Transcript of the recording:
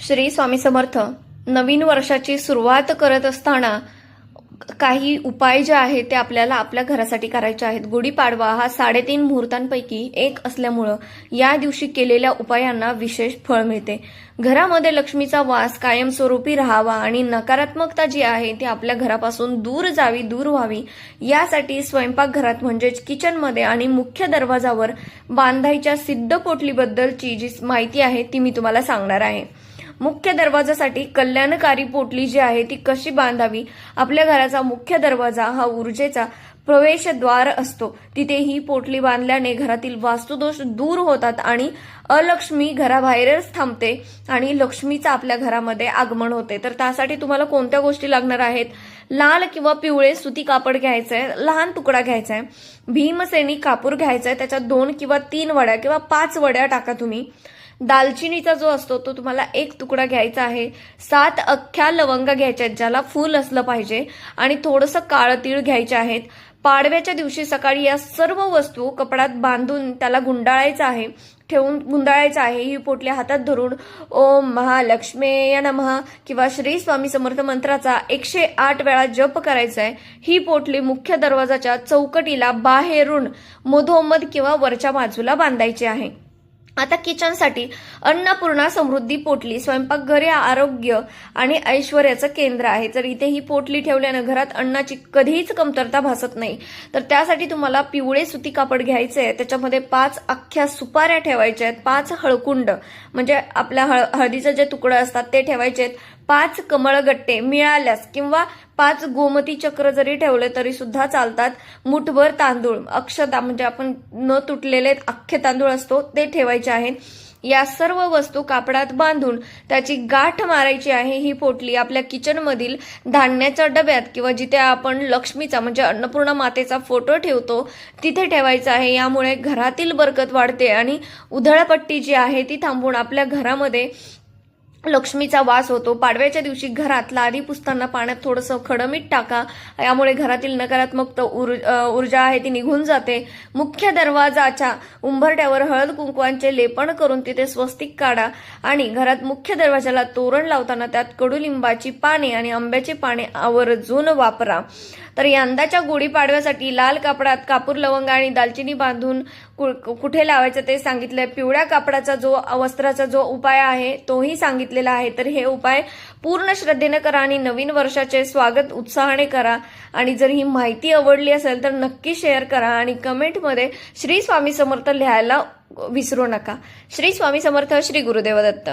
श्री स्वामी समर्थ. नवीन वर्षाची सुरुवात करत असताना काही उपाय जे आहेत ते आपल्याला आपल्या घरासाठी करायचे आहेत. गुढीपाडवा हा 3.5 मुहूर्तांपैकी एक असल्यामुळं या दिवशी केलेल्या उपायांना विशेष फळ मिळते. घरामध्ये लक्ष्मीचा वास कायमस्वरूपी राहावा आणि नकारात्मकता जी आहे ती आपल्या घरापासून दूर व्हावी यासाठी स्वयंपाकघरात म्हणजेच किचनमध्ये आणि मुख्य दरवाजावर बांधायच्या सिद्ध पोटलीबद्दलची जी माहिती आहे ती मी तुम्हाला सांगणार आहे. मुख्य दरवाजासाठी कल्याणकारी पोटली जी आहे ती कशी बांधावी. आपल्या घराचा मुख्य दरवाजा हा ऊर्जेचा प्रवेशद्वार असतो. तिथे ही पोटली बांधल्याने घरातील वास्तुदोष दूर होतात आणि अलक्ष्मी घराबाहेरच थांबते आणि लक्ष्मीचं आपल्या घरामध्ये आगमन होते. तर त्यासाठी तुम्हाला कोणत्या गोष्टी लागणार आहेत? लाल किंवा पिवळे सुती कापड घ्यायचंय, लहान तुकडा घ्यायचा आहे, भीमसेनी कापूर घ्यायचाय, त्याच्यात 2 किंवा 3 वड्या किंवा 5 वड्या टाका तुम्ही. दालचिनीचा जो असतो तो तुम्हाला 1 तुकडा घ्यायचा आहे. 7 अख्ख्या लवंगा घ्यायच्या आहेत ज्याला फूल असलं पाहिजे आणि थोडंसं काळं तीळ घ्यायचे आहेत. पाडव्याच्या दिवशी सकाळी या सर्व वस्तू कपड्यात बांधून त्याला गुंडाळायचं आहे, ठेवून गुंडाळायचं आहे. ही पोटली हातात धरून ओम महालक्ष्मीय नमः किंवा श्री स्वामी समर्थ मंत्राचा 108 वेळा जप करायचा आहे. ही पोटली मुख्य दरवाजाच्या चौकटीला बाहेरून मधोमध किंवा वरच्या बाजूला बांधायची आहे. आता किचनसाठी अन्नपूर्णा समृद्धी पोटली. स्वयंपाकघर हे आरोग्य आणि ऐश्वर्याचं केंद्र आहे. तर इथे ही पोटली ठेवल्यानं घरात अन्नाची कधीच कमतरता भासत नाही. तर त्यासाठी तुम्हाला पिवळे सुती कापड घ्यायचे आहे, त्याच्यामध्ये 5 अख्ख्या सुपाऱ्या ठेवायच्या आहेत, 5 हळकुंड म्हणजे आपल्या हळदीचं जे तुकडं असतात ते ठेवायचे आहेत, 5 कमळगट्टे मिळाल्यास किंवा 5 गोमती चक्र जरी ठेवले तरी सुद्धा चालतात. मुठभर तांदूळ अक्षता म्हणजे आपण न तुटलेले अख्खे तांदूळ असतो ते ठेवायचे आहेत. या सर्व वस्तू कापडात बांधून त्याची गाठ मारायची आहे. ही पोटली आपल्या किचनमधील धान्याच्या डब्यात किंवा जिथे आपण लक्ष्मीचा म्हणजे अन्नपूर्णा मातेचा फोटो ठेवतो तिथे ठेवायचा आहे. यामुळे घरातील बरकत वाढते आणि उधळपट्टी जी आहे ती थांबून आपल्या घरामध्ये लक्ष्मीचा वास होतो. पाडव्याच्या दिवशी घरात लादी पुसताना पाण्यात थोडंसं खडं मीठ टाका. यामुळे घरातील नकारात्मक ऊर्जा आहे ती निघून जाते. मुख्य दरवाजाच्या उंबरट्यावर हळद कुंकवांचे लेपन करून तिथे स्वस्तिक काढा आणि घरात मुख्य दरवाजाला तोरण लावताना त्यात कडुलिंबाची पाने आणि आंब्याची पाने आवर्जून वापरा. तर यंदाच्या गुढीपाडव्यासाठी लाल कापडात कापूर लवंगा आणि दालचिनी बांधून कुठे लावायचं ते सांगितलंय. पिवळ्या कापडाचा जो वस्त्राचा जो उपाय आहे तोही सांगितलेला आहे. तर हे उपाय पूर्ण श्रद्धेने करा आणि नवीन वर्षाचे स्वागत उत्साहाने करा. आणि जर ही माहिती आवडली असेल तर नक्की शेअर करा आणि कमेंटमध्ये श्री स्वामी समर्थ लिहायला विसरू नका. श्री स्वामी समर्थ. श्री गुरुदेव दत्त.